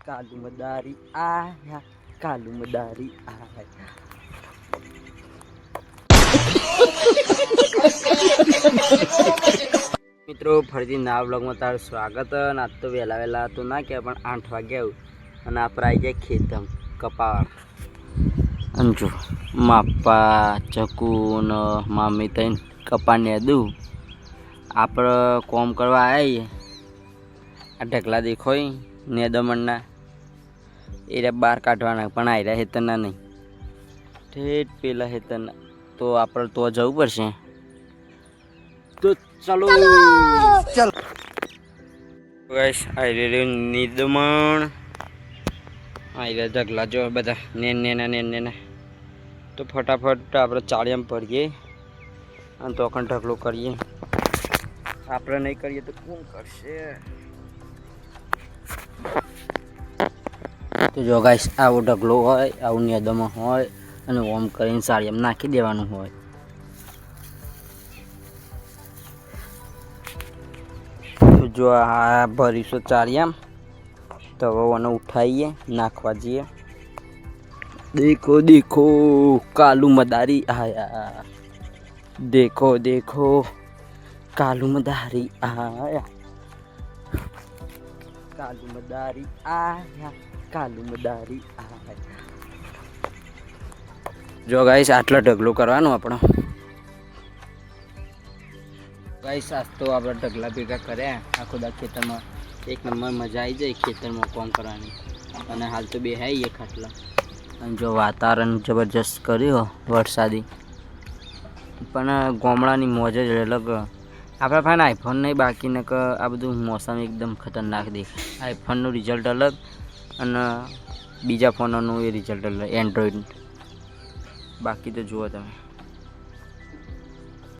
કાલુ મદારી આયા, કાલુ મદારી આયા. મિત્રો ફરીથી નવા બ્લોગમાં તારું સ્વાગત. અને આજ તો વહેલા તો ના કહેવાય પણ 8 વાગે આવું અને આપણે આવી જાય ખેતમ કપાળ. અને જો માપા ચકુ ને મામી તઈને કપાને દઉં આપણે કોમ કરવા આવીએ. આ ઢગલા દેખોય ને દમણના એ બહાર કાઢવાના પણ આયરા હેતરના નહીં, ઠેઠ પેલા હેતરના. તો આપણે તો જવું પડશે. તો ચાલો ચાલ ગાઈસ, આઈ રે નિદમણ આઈ રે ઢગલા જો બધા નેના. તો ફટાફટ આપણે ચાળિયામાં પડીએ અને તો પણ ઢગલો કરીએ. આપણે નહીં કરીએ તો કોણ કરશે? તો જો ગાઈસ, આવો ઢગલો હોય, આવું નેદમાં હોય અને ઓમ કરીને ચાળિયામાં નાખી દેવાનું હોય. જો આ ભરીશું ચાળિયામ તો હવે એને ઉઠાવીએ, નાખવા જઈએ. દેખો દેખો કાલુ મદારી આયા, દેખો દેખો કાલુ મદારી આયા, કાલુ મદારી આયા, કાલુ મદારી આયા. જો ગાઈસ, આટલો ઢગલો કરવાનો આપણો. ગાઈસ, આજ તો આપણે ઢગલા ભેગા કર્યા આખો દા ખેતરમાં. એક નંબર મજા આવી જાય ખેતરમાં કામ કરવાની. અને હાલ તો બેહાઈએ ખાટલા. અને જો વાતાવરણ જબરજસ્ત કર્યો વરસાદી, પણ ગામડાની મોજ જ અલગ. આપણે ફાઇન આઈફોન નહીં બાકી ને કે આ બધું મોસમ એકદમ ખતરનાક દેખાય. આઈફોનનું રિઝલ્ટ અલગ અને બીજા ફોનોનું એ રિઝલ્ટ અલગ, એન્ડ્રોઈડ. બાકી તો જુઓ તમે.